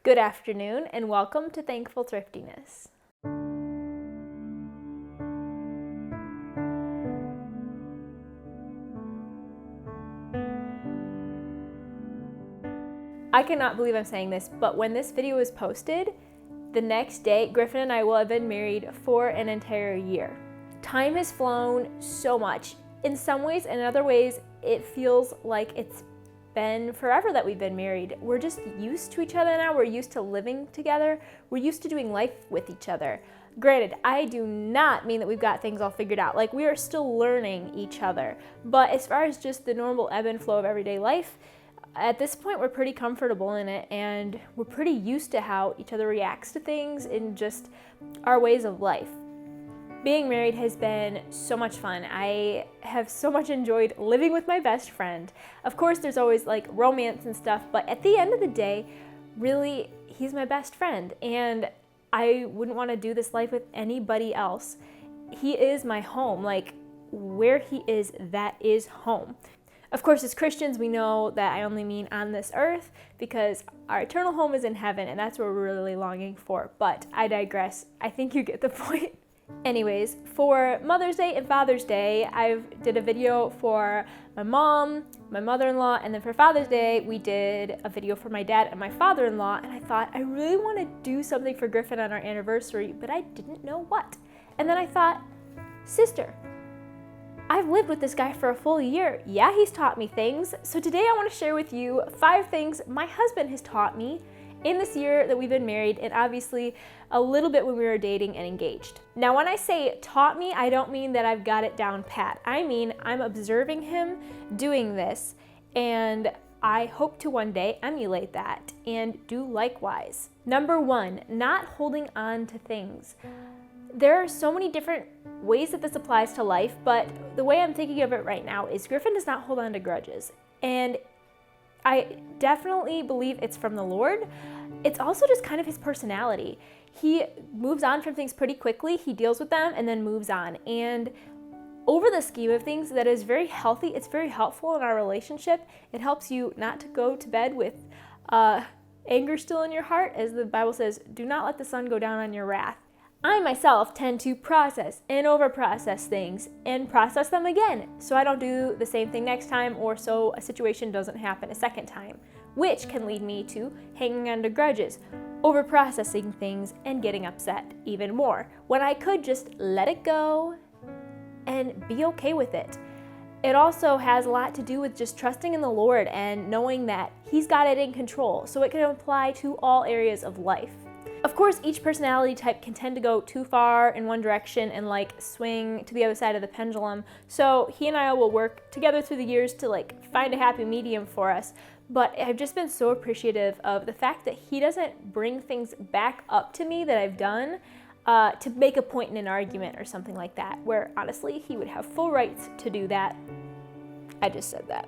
Good afternoon and welcome to Thankful Thriftiness. I cannot believe I'm saying this, but when this video was posted, the next day, Griffin and I will have been married for an entire year. Time has flown so much. In some ways, and in other ways, it feels like it's been forever that we've been married. We're just used to each other now. We're used to living together. We're used to doing life with each other. Granted, I do not mean that we've got things all figured out. Like, we are still learning each other. But as far as just the normal ebb and flow of everyday life, at this point, we're pretty comfortable in it, and we're pretty used to how each other reacts to things in just our ways of life. Being married has been so much fun. I have so much enjoyed living with my best friend. Of course, there's always like romance and stuff, but at the end of the day, really, he's my best friend, and I wouldn't want to do this life with anybody else. He is my home. Like, where he is, that is home. Of course, as Christians, we know that I only mean on this earth because our eternal home is in heaven, and that's what we're really longing for. But I digress. I think you get the point. Anyways, for Mother's Day and Father's Day, I did a video for my mom, my mother-in-law, and then for Father's Day, we did a video for my dad and my father-in-law, and I thought, I really want to do something for Griffin on our anniversary, but I didn't know what. And then I thought, sister, I've lived with this guy for a full year. Yeah, he's taught me things. So today I want to share with you 5 things my husband has taught me in this year that we've been married, and obviously a little bit when we were dating and engaged. Now, when I say taught me, I don't mean that I've got it down pat. I mean, I'm observing him doing this, and I hope to one day emulate that and do likewise. Number 1, not holding on to things. There are so many different ways that this applies to life, but the way I'm thinking of it right now is Griffin does not hold on to grudges. And I definitely believe it's from the Lord. It's also just kind of his personality. He moves on from things pretty quickly. He deals with them and then moves on. And over the scheme of things, that is very healthy. It's very helpful in our relationship. It helps you not to go to bed with anger still in your heart. As the Bible says, do not let the sun go down on your wrath. I myself tend to process and over-process things and process them again so I don't do the same thing next time, or so a situation doesn't happen a second time, which can lead me to hanging on to grudges, over-processing things, and getting upset even more when I could just let it go and be okay with it. It also has a lot to do with just trusting in the Lord and knowing that He's got it in control, so it can apply to all areas of life. Of course, each personality type can tend to go too far in one direction and like swing to the other side of the pendulum. So he and I will work together through the years to like find a happy medium for us. But I've just been so appreciative of the fact that he doesn't bring things back up to me that I've done to make a point in an argument or something like that, where honestly, he would have full rights to do that. I just said that.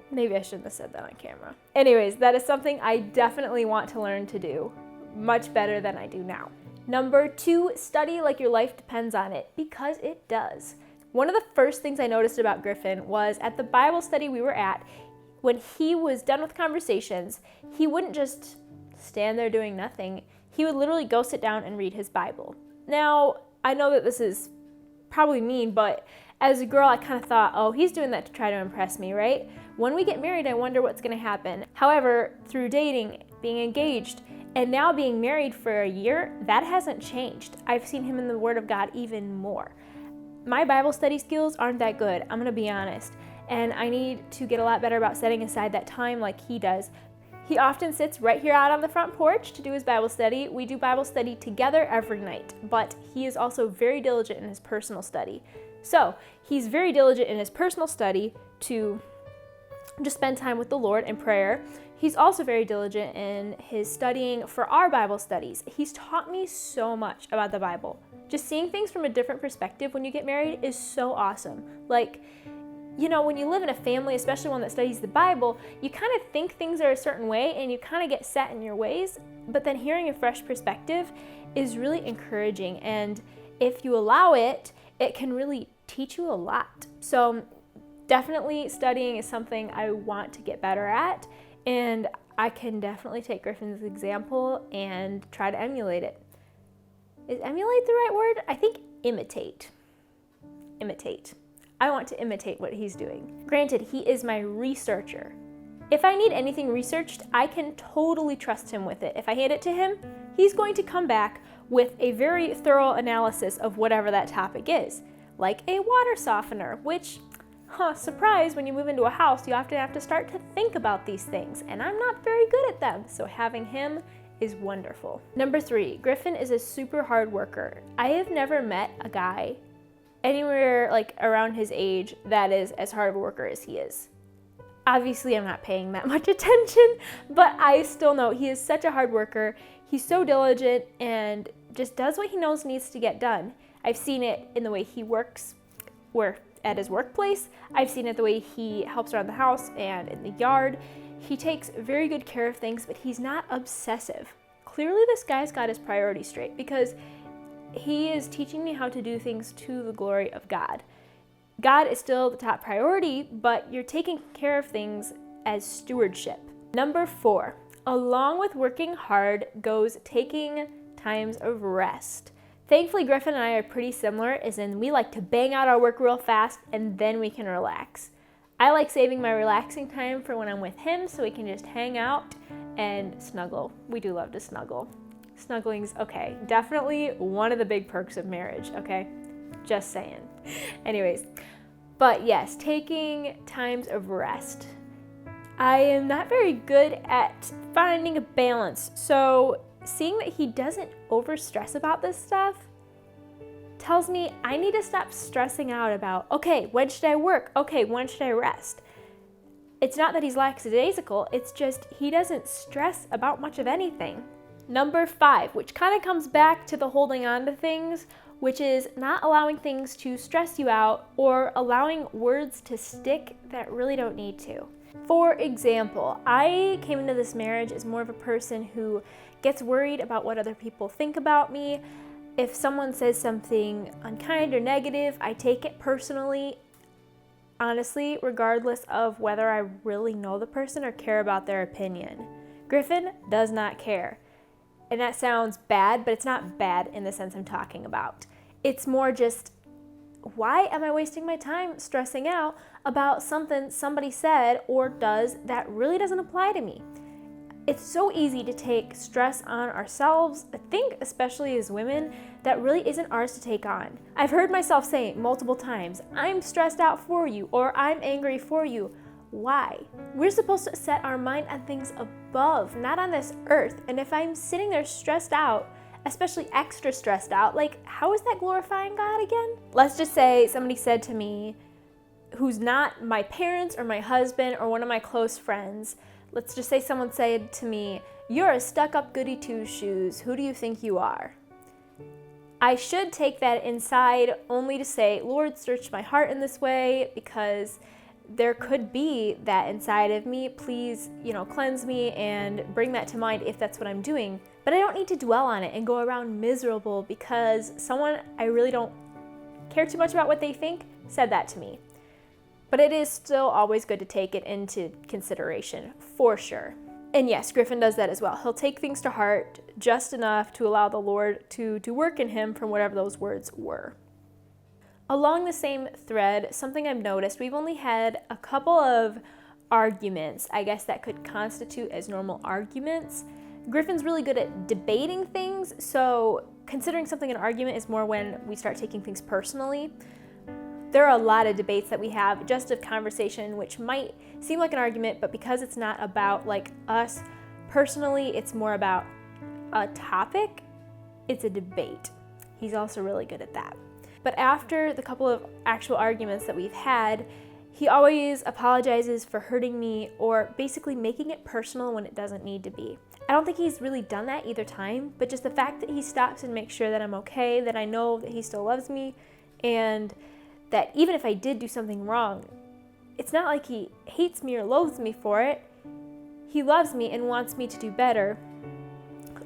Maybe I shouldn't have said that on camera. Anyways, that is something I definitely want to learn to do much better than I do now. Number 2, study like your life depends on it, because it does. One of the first things I noticed about Griffin was at the Bible study we were at, when he was done with conversations, he wouldn't just stand there doing nothing. He would literally go sit down and read his Bible. Now, I know that this is probably mean, but as a girl, I kind of thought, oh, he's doing that to try to impress me, right? When we get married, I wonder what's going to happen. However, through dating, being engaged, and now being married for a year, that hasn't changed. I've seen him in the Word of God even more. My Bible study skills aren't that good, I'm gonna be honest, and I need to get a lot better about setting aside that time like he does. He often sits right here out on the front porch to do his Bible study. We do Bible study together every night, but he is also very diligent in his personal study. So he's very diligent in his personal study to just spend time with the Lord in prayer. He's also very diligent in his studying for our Bible studies. He's taught me so much about the Bible. Just seeing things from a different perspective when you get married is so awesome. Like, you know, when you live in a family, especially one that studies the Bible, you kind of think things are a certain way and you kind of get set in your ways, but then hearing a fresh perspective is really encouraging, and if you allow it, it can really teach you a lot. So definitely studying is something I want to get better at, and I can definitely take Griffin's example and try to emulate it. Is emulate the right word? I think imitate. Imitate. I want to imitate what he's doing. Granted, he is my researcher. If I need anything researched, I can totally trust him with it. If I hand it to him, he's going to come back with a very thorough analysis of whatever that topic is, like a water softener, which, surprise, when you move into a house, you often have to start to think about these things, and I'm not very good at them, so having him is wonderful. Number 3, Griffin is a super hard worker. I have never met a guy anywhere like around his age that is as hard of a worker as he is. Obviously, I'm not paying that much attention, but I still know he is such a hard worker. He's so diligent and just does what he knows needs to get done. I've seen it in the way he works at his workplace. I've seen it the way he helps around the house and in the yard. He takes very good care of things, but he's not obsessive. Clearly, this guy's got his priorities straight because he is teaching me how to do things to the glory of God. God is still the top priority, but you're taking care of things as stewardship. Number 4, along with working hard goes taking times of rest. Thankfully, Griffin and I are pretty similar, as in we like to bang out our work real fast and then we can relax. I like saving my relaxing time for when I'm with him so we can just hang out and snuggle. We do love to snuggle. Snuggling's okay. Definitely one of the big perks of marriage, okay? Just saying. Anyways, but yes, taking times of rest. I am not very good at finding a balance, so seeing that he doesn't overstress about this stuff tells me I need to stop stressing out about, okay, when should I work? Okay, when should I rest? It's not that he's lackadaisical, it's just he doesn't stress about much of anything. Number 5, which kind of comes back to the holding on to things, which is not allowing things to stress you out or allowing words to stick that really don't need to. For example, I came into this marriage as more of a person who gets worried about what other people think about me. If someone says something unkind or negative, I take it personally, honestly, regardless of whether I really know the person or care about their opinion. Griffin does not care. And that sounds bad, but it's not bad in the sense I'm talking about. It's more just, why am I wasting my time stressing out about something somebody said or does that really doesn't apply to me? It's so easy to take stress on ourselves, I think especially as women, that really isn't ours to take on. I've heard myself say multiple times, I'm stressed out for you, or I'm angry for you. Why? We're supposed to set our mind on things above, not on this earth. And if I'm sitting there stressed out, especially extra stressed out, like, how is that glorifying God again? Let's just say somebody said to me, who's not my parents or my husband or one of my close friends, let's just say someone said to me, you're a stuck-up goody two-shoes, who do you think you are? I should take that inside only to say, Lord, search my heart in this way, because there could be that inside of me. Please, cleanse me and bring that to mind if that's what I'm doing. But I don't need to dwell on it and go around miserable because someone I really don't care too much about what they think said that to me. But it is still always good to take it into consideration, for sure. And yes, Griffin does that as well. He'll take things to heart just enough to allow the Lord to work in him from whatever those words were. Along the same thread, something I've noticed, we've only had a couple of arguments, I guess, that could constitute as normal arguments. Griffin's really good at debating things, so considering something an argument is more when we start taking things personally. There are a lot of debates that we have just of conversation, which might seem like an argument, but because it's not about like us personally, it's more about a topic, it's a debate. He's also really good at that. But after the couple of actual arguments that we've had, he always apologizes for hurting me or basically making it personal when it doesn't need to be. I don't think he's really done that either time, but just the fact that he stops and makes sure that I'm okay, that I know that he still loves me, and that even if I did do something wrong, it's not like he hates me or loathes me for it. He loves me and wants me to do better.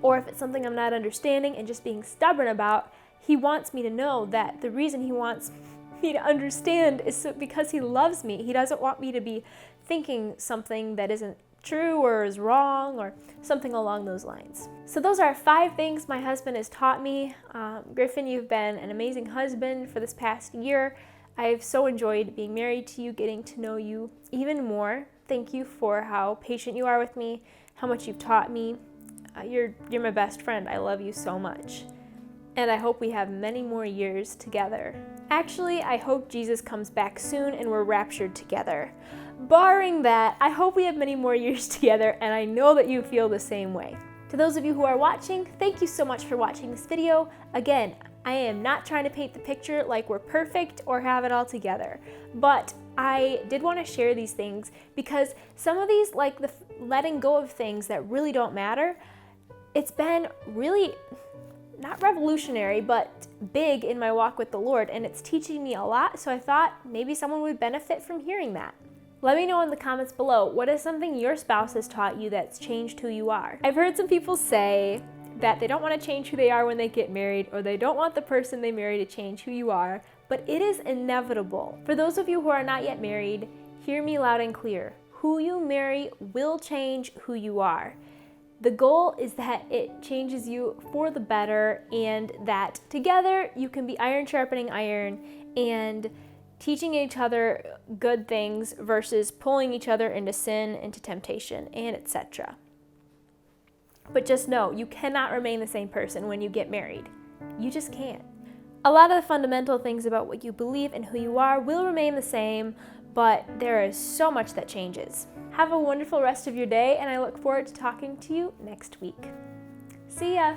Or if it's something I'm not understanding and just being stubborn about, he wants me to know that the reason he wants me to understand is because he loves me. He doesn't want me to be thinking something that isn't true or is wrong or something along those lines. So those are 5 things my husband has taught me. Griffin, you've been an amazing husband for this past year. I've so enjoyed being married to you, getting to know you even more. Thank you for how patient you are with me, how much you've taught me. You're my best friend. I love you so much. And I hope we have many more years together. Actually, I hope Jesus comes back soon and we're raptured together. Barring that, I hope we have many more years together, and I know that you feel the same way. To those of you who are watching, thank you so much for watching this video. Again, I am not trying to paint the picture like we're perfect or have it all together, but I did want to share these things because some of these, like the letting go of things that really don't matter, it's been really not revolutionary, but big in my walk with the Lord, and it's teaching me a lot, so I thought maybe someone would benefit from hearing that. Let me know in the comments below, what is something your spouse has taught you that's changed who you are? I've heard some people say that they don't want to change who they are when they get married, or they don't want the person they marry to change who you are, but it is inevitable. For those of you who are not yet married, hear me loud and clear. Who you marry will change who you are. The goal is that it changes you for the better, and that together you can be iron sharpening iron and teaching each other good things versus pulling each other into sin, into temptation, and etc. But just know, you cannot remain the same person when you get married. You just can't. A lot of the fundamental things about what you believe and who you are will remain the same, but there is so much that changes. Have a wonderful rest of your day, and I look forward to talking to you next week. See ya!